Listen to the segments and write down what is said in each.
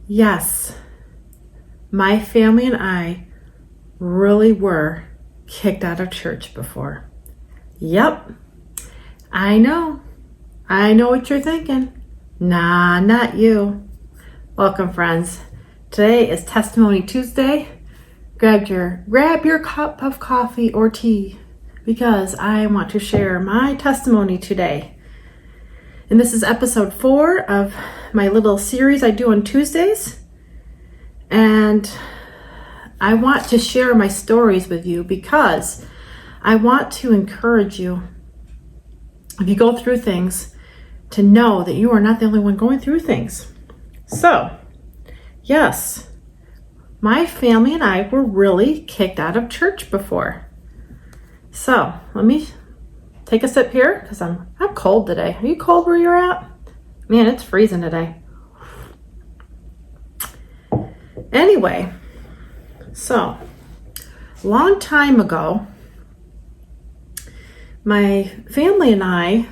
Yes, my family and I really were kicked out of church before. Yep, I know. I know what you're thinking. Nah, not you. Welcome, friends. Today is Testimony Tuesday. Grab your cup of coffee or tea because I want to share my testimony today. And this is episode 4 of my little series I do on Tuesdays. And I want to share my stories with you because I want to encourage you, if you go through things, to know that you are not the only one going through things. So, yes, my family and I were really kicked out of church before. So, let me take a sip here because I'm cold today. Are you cold where you're at? Man, it's freezing today. Anyway, so long time ago, my family and I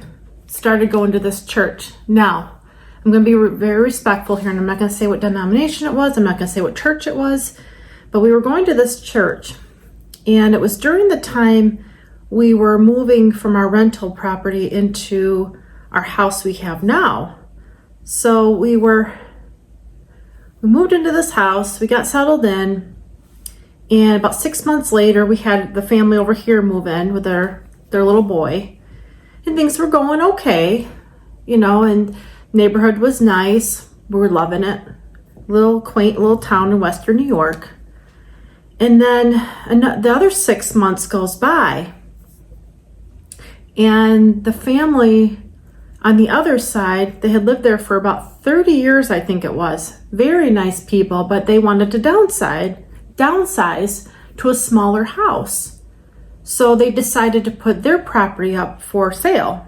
started going to this church. Now, I'm going to be very respectful here, and I'm not going to say what denomination it was. I'm not going to say what church it was, but we were going to this church, and it was during the time we were moving from our rental property into our house we have now. So we moved into this house, we got settled in, and about 6 months later, we had the family over here move in with their little boy, and things were going okay, and neighborhood was nice. We were loving it. Little quaint little town in Western New York. And then the other 6 months goes by, and the family on the other side, they had lived there for about 30 years, I think it was. Very nice people, but they wanted to downsize to a smaller house. So they decided to put their property up for sale.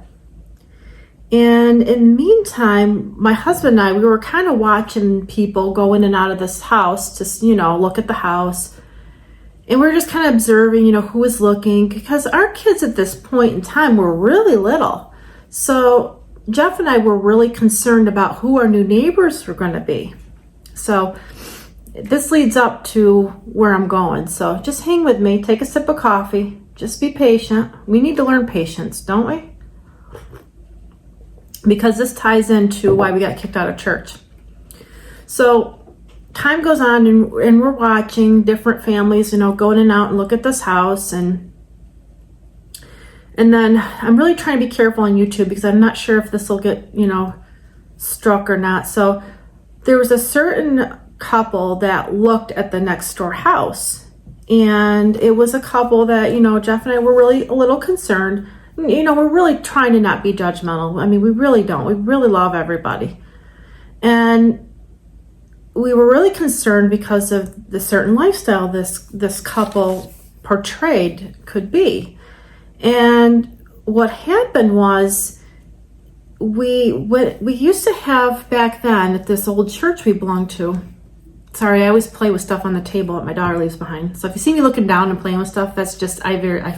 And in the meantime, my husband and I, we were kind of watching people go in and out of this house, just, look at the house. And we were just kind of observing, who was looking, because our kids at this point in time were really little. So Jeff and I were really concerned about who our new neighbors were going to be. So this leads up to where I'm going. So just hang with me, take a sip of coffee, just be patient. We need to learn patience, don't we? Because this ties into why we got kicked out of church. So time goes on, and we're watching different families, go in and out and look at this house. And then I'm really trying to be careful on YouTube because I'm not sure if this will get, struck or not. So there was a certain couple that looked at the next door house. And it was a couple that, Jeff and I were really a little concerned. We're really trying to not be judgmental. I mean, we really don't. We really love everybody. And we were really concerned because of the certain lifestyle this couple portrayed could be. And what happened was we used to have back then at this old church we belonged to. Sorry, I always play with stuff on the table that my daughter leaves behind. So if you see me looking down and playing with stuff, that's just do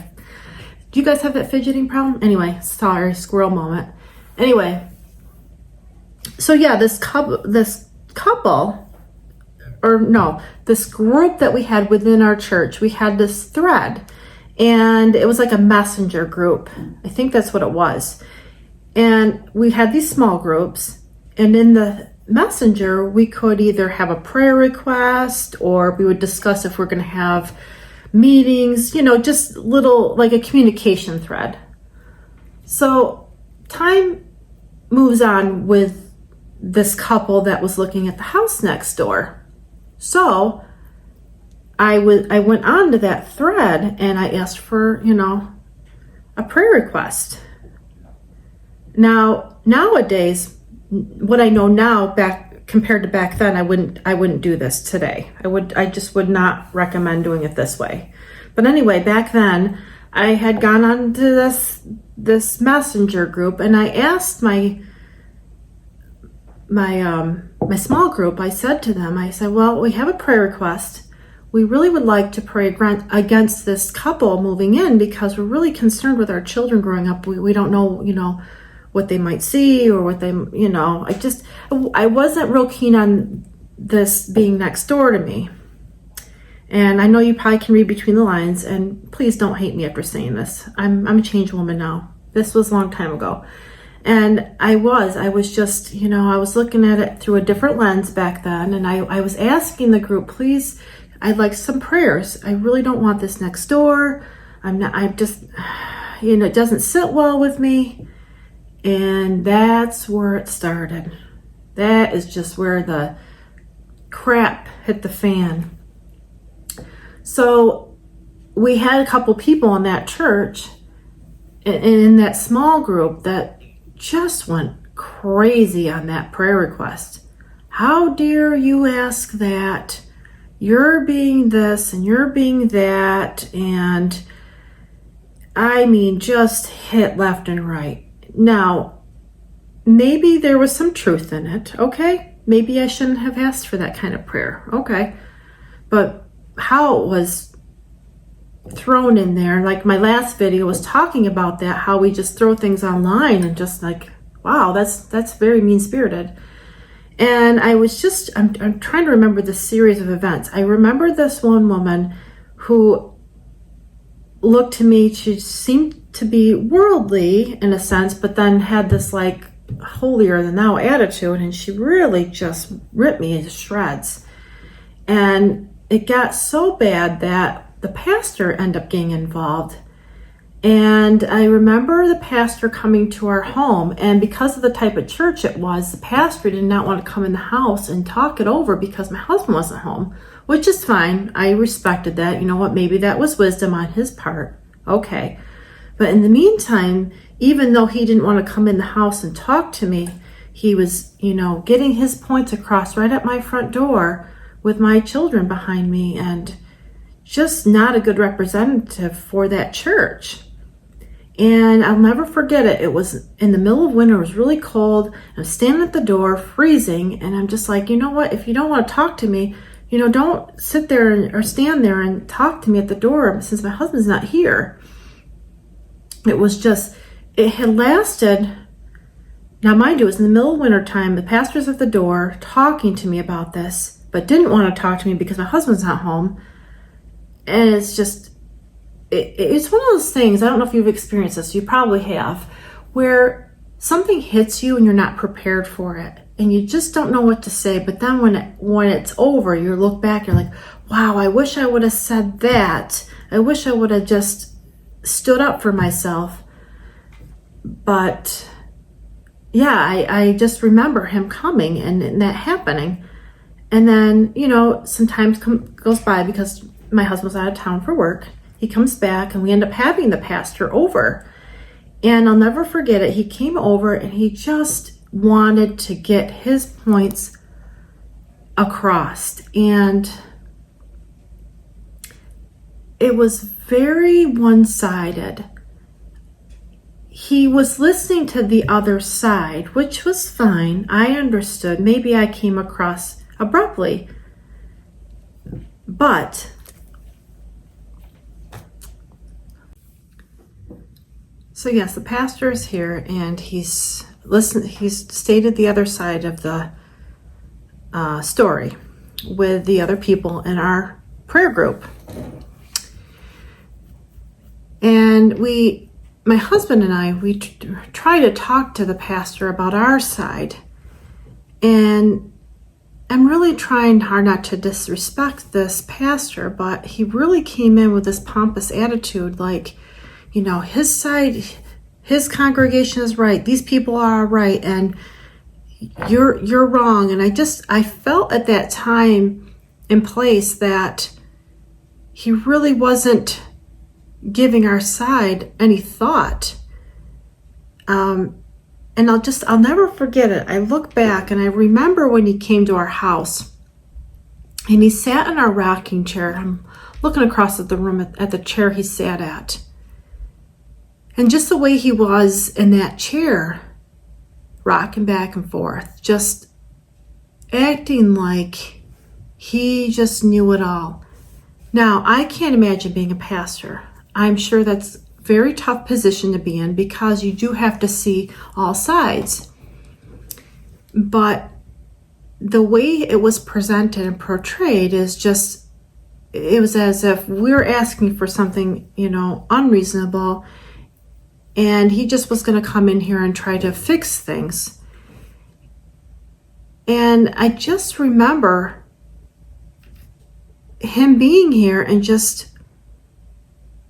you guys have that fidgeting problem? Anyway, sorry, squirrel moment. Anyway, so yeah, this group that we had within our church, we had this thread, and it was like a messenger group. I think that's what it was. And we had these small groups, and in the messenger, we could either have a prayer request, or we would discuss if we're going to have meetings, just little, like a communication thread. So time moves on with this couple that was looking at the house next door. So I went on to that thread and I asked for, a prayer request. Now, nowadays, what I know now compared to back then, I wouldn't do this today. I just would not recommend doing it this way. But anyway, back then I had gone on to this messenger group, and I asked my small group, I said to them, well, we have a prayer request. We really would like to pray against this couple moving in because we're really concerned with our children growing up. We don't know, what they might see or what they, I wasn't real keen on this being next door to me. And I know you probably can read between the lines, and please don't hate me after saying this. I'm a changed woman now. This was a long time ago. And I was just, I was looking at it through a different lens back then. And I was asking the group, please, I'd like some prayers. I really don't want this next door. it doesn't sit well with me. And that's where it started. That is just where the crap hit the fan. So we had a couple people in that church and in that small group that just went crazy on that prayer request. How dare you ask that? You're being this and you're being that. And I mean, just hit left and right. Now, maybe there was some truth in it, okay? Maybe I shouldn't have asked for that kind of prayer, okay? But how it was thrown in there, like my last video was talking about that, how we just throw things online and just like, wow, that's very mean-spirited. And I'm trying to remember the series of events. I remember this one woman who looked to me, she seemed to be worldly in a sense, but then had this like holier than thou attitude, and she really just ripped me into shreds. And it got so bad that the pastor ended up getting involved. And I remember the pastor coming to our home, and because of the type of church it was, the pastor did not want to come in the house and talk it over because my husband wasn't home, which is fine. I respected that. You know what? Maybe that was wisdom on his part. Okay. But in the meantime, even though he didn't want to come in the house and talk to me, he was, getting his points across right at my front door with my children behind me, and just not a good representative for that church. And I'll never forget it. It was in the middle of winter. It was really cold. I'm standing at the door, freezing, and I'm just like, you know what? If you don't want to talk to me, don't sit there or stand there and talk to me at the door since my husband's not here. It had lasted. Now, mind you, it was in the middle of winter time. The pastor's at the door talking to me about this, but didn't want to talk to me because my husband's not home. And it's just, it's one of those things, I don't know if you've experienced this, you probably have, where something hits you and you're not prepared for it. And you just don't know what to say. But then when it's over, you look back, you're like, wow, I wish I would have said that. I wish I would have just stood up for myself. But yeah, I just remember him coming and that happening. And then, some time goes by because my husband's out of town for work. He comes back and we end up having the pastor over. And I'll never forget it. He came over and he just wanted to get his points across. And it was very one-sided. He was listening to the other side, which was fine. I understood. Maybe I came across abruptly. But so yes, the pastor is here and he's stated the other side of the story with the other people in our prayer group. And my husband and I, we try to talk to the pastor about our side. And I'm really trying hard not to disrespect this pastor, but he really came in with this pompous attitude, like, his side, his congregation is right. These people are right, and you're wrong. And I felt at that time and place that he really wasn't giving our side any thought. And I'll never forget it. I look back and I remember when he came to our house and he sat in our rocking chair. I'm looking across at the room at the chair he sat at. And just the way he was in that chair, rocking back and forth, just acting like he just knew it all. Now, I can't imagine being a pastor. I'm sure that's a very tough position to be in because you do have to see all sides. But the way it was presented and portrayed is just, it was as if we're asking for something, unreasonable, and he just was going to come in here and try to fix things. And I just remember him being here and just,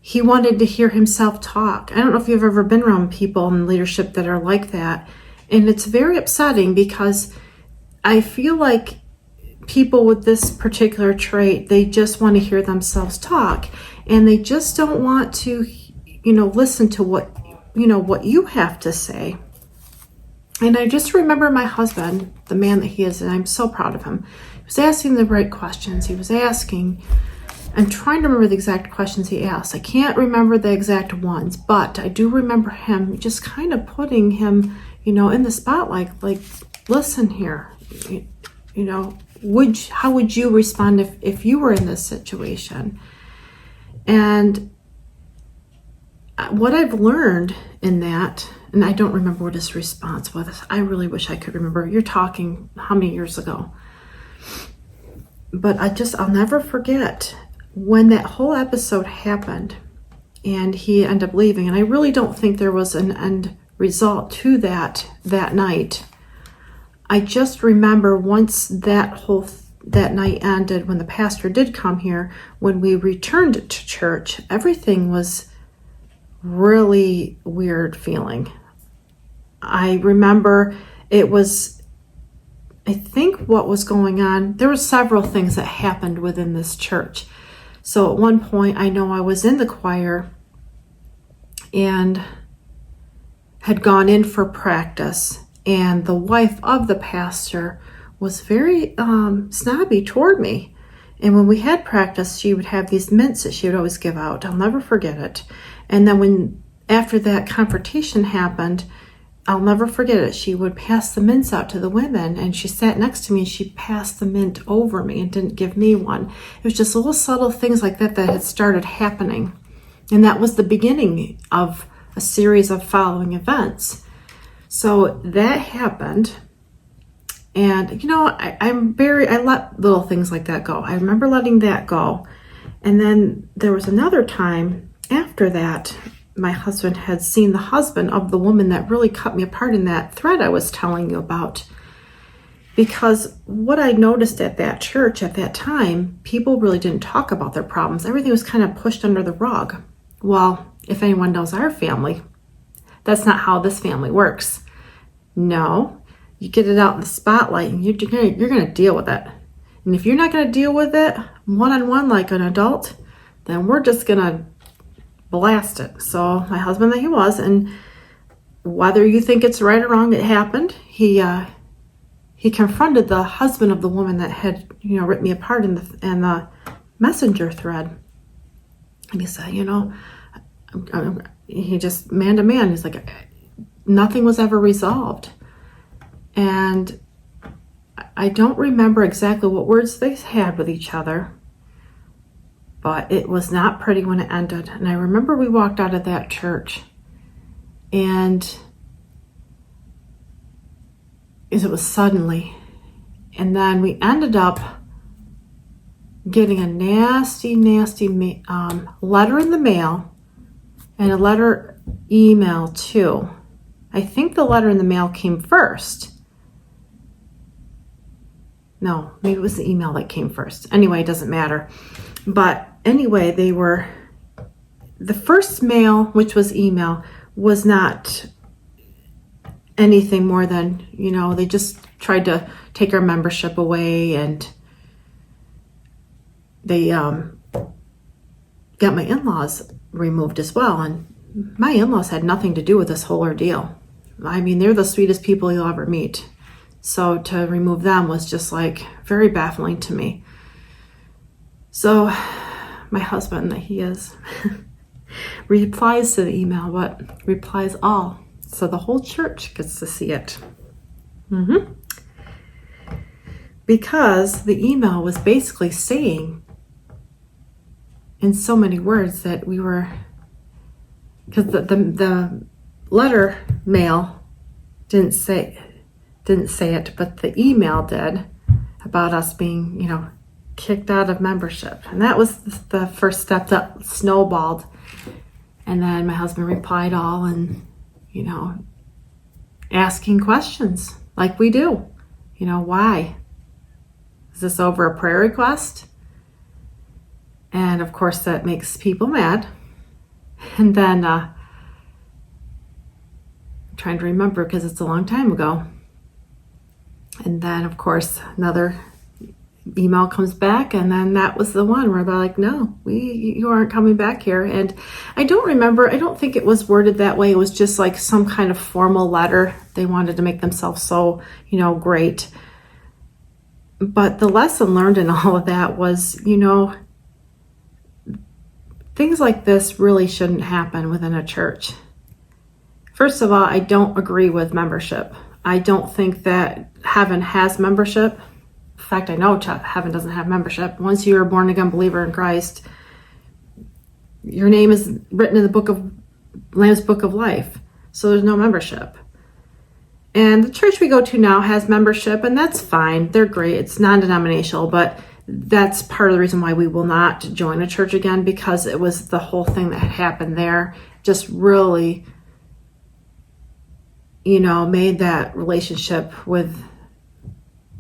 he wanted to hear himself talk. I don't know if you've ever been around people in leadership that are like that. And it's very upsetting because I feel like people with this particular trait, they just want to hear themselves talk, and they just don't want to, listen to what you have to say. And I just remember my husband, the man that he is, and I'm so proud of him. He was asking the right questions. He was asking, I'm trying to remember the exact questions he asked. I can't remember the exact ones, but I do remember him just kind of putting him, in the spotlight, like, listen here, how would you respond if you were in this situation? And what I've learned in that, and I don't remember what his response was. I really wish I could remember. You're talking how many years ago? But I'll never forget when that whole episode happened and he ended up leaving. And I really don't think there was an end result to that night. I just remember once that night ended, when the pastor did come here, when we returned to church, everything was really weird feeling. I remember I think what was going on, there were several things that happened within this church. So at one point, I know I was in the choir and had gone in for practice, and the wife of the pastor was very snobby toward me. And when we had practice, she would have these mints that she would always give out. I'll never forget it. And then after that confrontation happened, I'll never forget it. She would pass the mints out to the women, and she sat next to me and she passed the mint over me and didn't give me one. It was just little subtle things like that had started happening. And that was the beginning of a series of following events. So that happened. And, I let little things like that go. I remember letting that go. And then there was another time after that, my husband had seen the husband of the woman that really cut me apart in that thread I was telling you about. Because what I noticed at that church at that time, people really didn't talk about their problems. Everything was kind of pushed under the rug. Well, if anyone knows our family, that's not how this family works. No, you get it out in the spotlight and you're going to deal with it. And if you're not going to deal with it one-on-one like an adult, then we're just going to blast it. So my husband that he was, and whether you think it's right or wrong, it happened. He confronted the husband of the woman that had, ripped me apart in the messenger thread. And he said, he just man to man, he's like, nothing was ever resolved. And I don't remember exactly what words they had with each other, but it was not pretty when it ended. And I remember we walked out of that church, and it was suddenly. And then we ended up getting a nasty letter in the mail, and a letter email too. I think the letter in the mail came first. No, maybe it was the email that came first. Anyway, it doesn't matter. But anyway, the first mail, which was email, was not anything more than, they just tried to take our membership away, and they got my in-laws removed as well. And my in-laws had nothing to do with this whole ordeal. I mean, they're the sweetest people you'll ever meet. So to remove them was just like very baffling to me. So my husband, that he is, replies to the email, but replies all. So the whole church gets to see it. Because the email was basically saying in so many words that we were, because the letter mail didn't say it, but the email did. about us being, kicked out of membership. And that was the first step that snowballed. And then my husband replied all and, asking questions like we do. Why? Is this over a prayer request? And of course that makes people mad. And then I'm trying to remember because it's a long time ago. And then of course another email comes back, and then that was the one where they're like, no, you aren't coming back here. And I don't think it was worded that way. It was just like some kind of formal letter. They wanted to make themselves so, great. But the lesson learned in all of that was, things like this really shouldn't happen within a church. First of all, I don't agree with membership. I don't think that heaven has membership. In fact, I know heaven doesn't have membership. Once you're a born-again believer in Christ, your name is written in the Lamb's Book of Life. So there's no membership. And the church we go to now has membership, and that's fine. They're great. It's non-denominational, but that's part of the reason why we will not join a church again, because it was the whole thing that had happened there just really, made that relationship with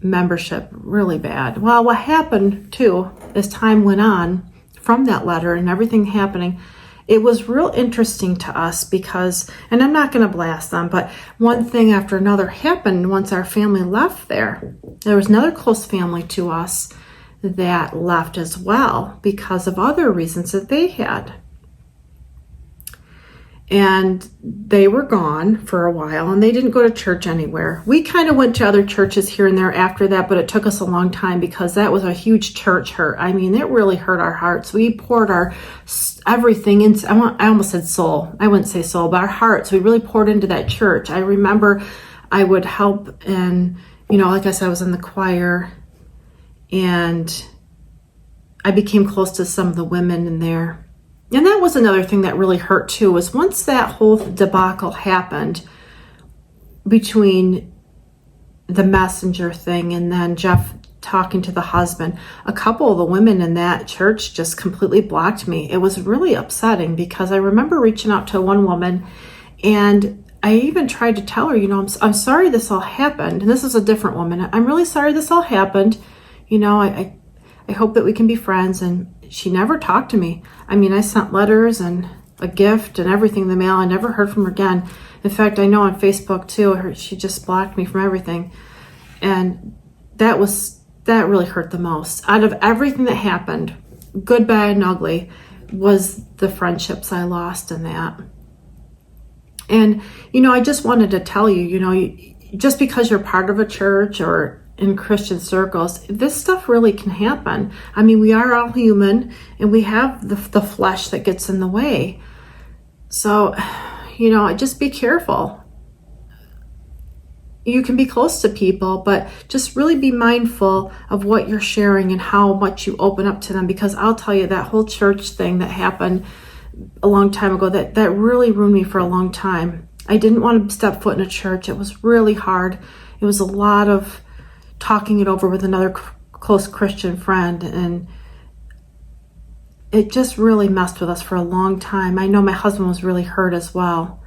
membership really bad. Well, what happened too, as time went on from that letter and everything happening, it was real interesting to us because, and I'm not going to blast them, but one thing after another happened once our family left there. There was another close family to us that left as well because of other reasons that they had. And they were gone for a while, and they didn't go to church anywhere. We kind of went to other churches here and there after that, but it took us a long time because that was a huge church hurt. I mean, it really hurt our hearts. We poured our everything into, I almost said soul. I wouldn't say soul, but our hearts. We really poured into that church. I remember I would help, and, like I said, I was in the choir, and I became close to some of the women in there. And that was another thing that really hurt too, was once that whole debacle happened between the messenger thing and then Jeff talking to the husband, a couple of the women in that church just completely blocked me. It was really upsetting because I remember reaching out to one woman, and I even tried to tell her, I'm sorry this all happened. And this is a different woman. I'm really sorry this all happened. I hope that we can be friends. And she never talked to me. I mean, I sent letters and a gift and everything in the mail. I never heard from her again. In fact, I know on Facebook too, she just blocked me from everything. And that really hurt the most. Out of everything that happened, good, bad, and ugly, was the friendships I lost in that. And, I just wanted to tell you, just because you're part of a church or in Christian circles, this stuff really can happen. I mean, we are all human, and we have the flesh that gets in the way. So, just be careful. You can be close to people, but just really be mindful of what you're sharing and how much you open up to them, because I'll tell you, that whole church thing that happened a long time ago, that really ruined me for a long time. I didn't want to step foot in a church. It was really hard. It was a lot of talking it over with another close Christian friend, and it just really messed with us for a long time. I know my husband was really hurt as well.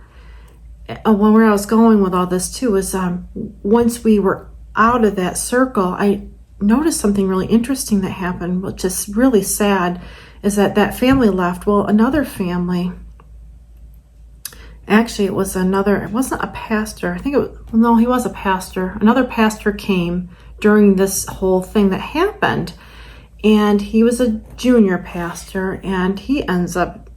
Where I was going with all this too is once we were out of that circle, I noticed something really interesting that happened, which is really sad, is that family left. Well, another family, actually it wasn't a pastor. He was a pastor. Another pastor came during this whole thing that happened, and he was a junior pastor, and he ends up,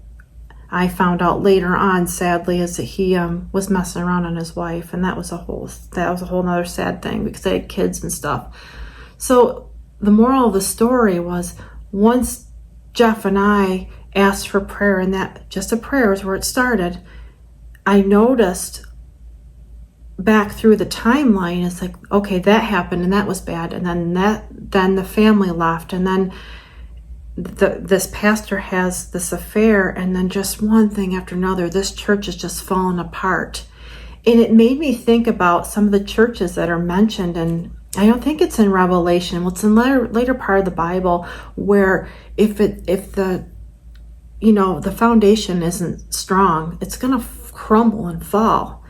I found out later on, sadly, is that he was messing around on his wife, and that was a whole nother sad thing because they had kids and stuff. So the moral of the story was, once Jeff and I asked for prayer, and that just a prayer is where it started, I noticed back through the timeline, it's like, okay, that happened and that was bad, and then the family left, and then this pastor has this affair, and then just one thing after another, this church is just falling apart. And it made me think about some of the churches that are mentioned I don't think it's in Revelation. Well, it's in later part of the Bible where if the the foundation isn't strong, it's going to crumble and fall.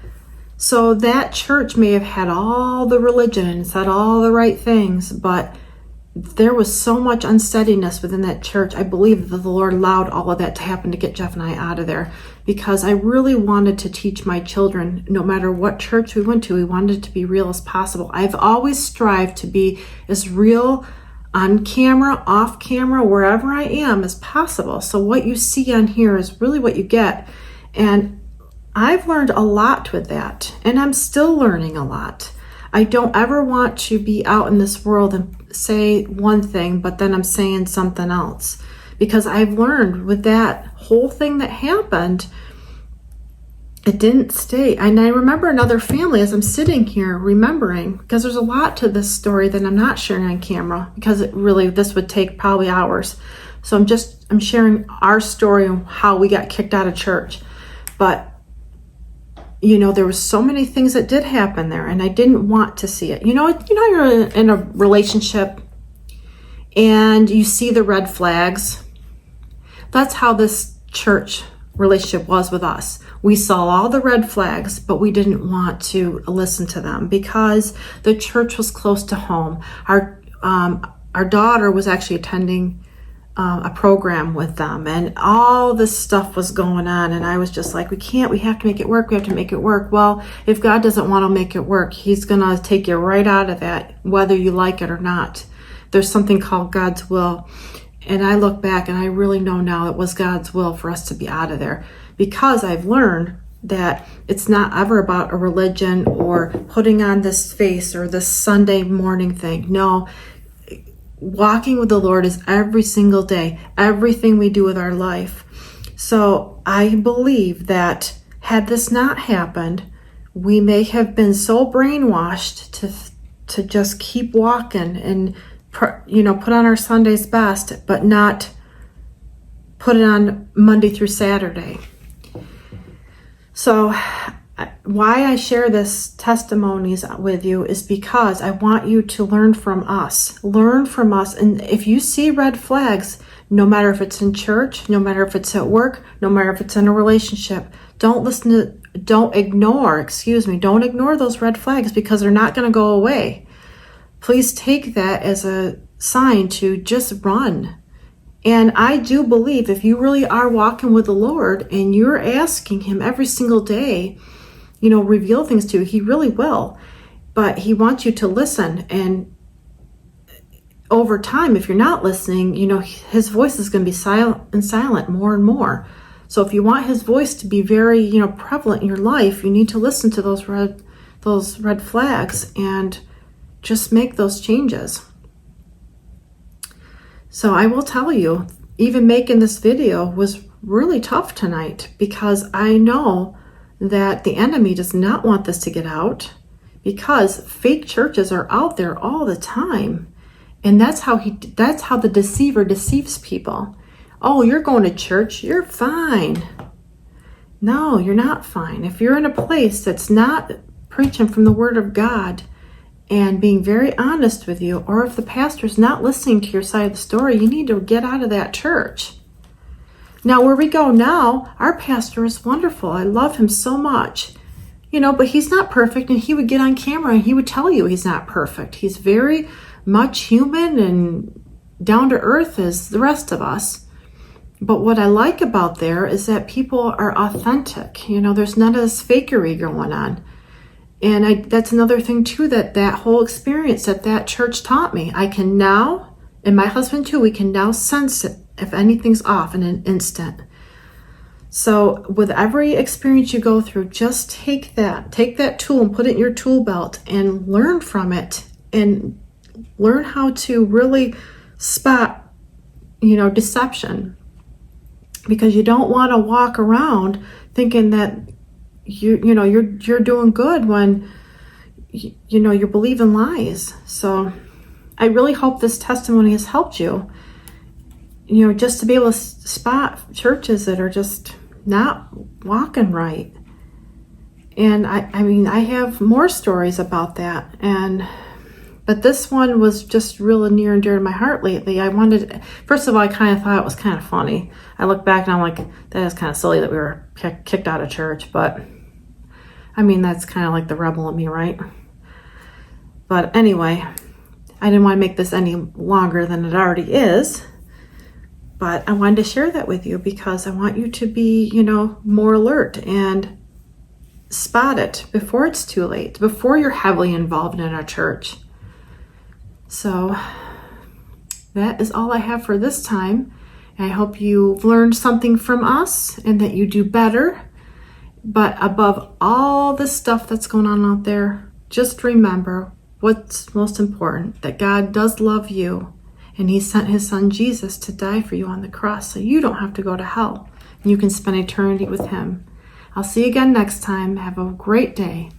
So that church may have had all the religion and said all the right things, but there was so much unsteadiness within that church. I believe that the Lord allowed all of that to happen to get Jeff and I out of there, because I really wanted to teach my children, no matter what church we went to, we wanted it to be real as possible. I've always strived to be as real on camera, off camera, wherever I am as possible. So what you see on here is really what you get. And I've learned a lot with that, and I'm still learning a lot. I don't ever want to be out in this world and say one thing, but then I'm saying something else. Because I've learned with that whole thing that happened, it didn't stay. And I remember another family as I'm sitting here remembering, because there's a lot to this story that I'm not sharing on camera, because this would take probably hours. So I'm sharing our story and how we got kicked out of church. But there was so many things that did happen there, and I didn't want to see it. You're in a relationship and you see the red flags. That's how this church relationship was with us. We saw all the red flags, but we didn't want to listen to them because the church was close to home. Our daughter was actually attending a program with them, and all this stuff was going on, and I was just like, we have to make it work. Well, if God doesn't want to make it work, he's gonna take you right out of that, whether you like it or not. There's something called God's will, and I look back and I really know now it was God's will for us to be out of there, because I've learned that it's not ever about a religion or putting on this face or this Sunday morning thing. No, walking with the Lord is every single day, everything we do with our life. So I believe that had this not happened, we may have been so brainwashed to just keep walking and put on our Sunday's best, but not put it on Monday through Saturday. So why I share this testimonies with you is because I want you to learn from us. And if you see red flags, no matter if it's in church, no matter if it's at work, no matter if it's in a relationship, don't ignore those red flags, because they're not going to go away. Please take that as a sign to just run. And I do believe if you really are walking with the Lord and you're asking him every single day, reveal things to you, he really will. But he wants you to listen. And over time, if you're not listening, his voice is going to be silent more and more. So if you want his voice to be very, prevalent in your life, you need to listen to those red flags and just make those changes. So I will tell you, even making this video was really tough tonight, because I know that the enemy does not want this to get out, because fake churches are out there all the time. And that's how the deceiver deceives people. Oh, you're going to church, you're fine. No, you're not fine. If you're in a place that's not preaching from the Word of God and being very honest with you, or if the pastor's not listening to your side of the story, you need to get out of that church. Now, where we go now, our pastor is wonderful. I love him so much. But he's not perfect, and he would get on camera and he would tell you he's not perfect. He's very much human and down to earth as the rest of us. But what I like about there is that people are authentic. There's none of this fakery going on. And that's another thing too, that whole experience that church taught me. I can now, and my husband too, we can now sense it if anything's off in an instant. So with every experience you go through, just take that tool and put it in your tool belt and learn from it, and learn how to really spot, deception. Because you don't want to walk around thinking that you're doing good when you're believing lies. So I really hope this testimony has helped you, just to be able to spot churches that are just not walking right. And I have more stories about that. And But this one was just really near and dear to my heart lately. First of all, I kind of thought it was kind of funny. I look back and I'm like, that is kind of silly that we were kicked out of church. But I mean, that's kind of like the rebel in me, right? But anyway, I didn't want to make this any longer than it already is. But I wanted to share that with you because I want you to be, more alert and spot it before it's too late, before you're heavily involved in a church. So that is all I have for this time. And I hope you've learned something from us and that you do better. But above all the stuff that's going on out there, just remember what's most important, that God does love you. And he sent his son Jesus to die for you on the cross so you don't have to go to hell. And you can spend eternity with him. I'll see you again next time. Have a great day.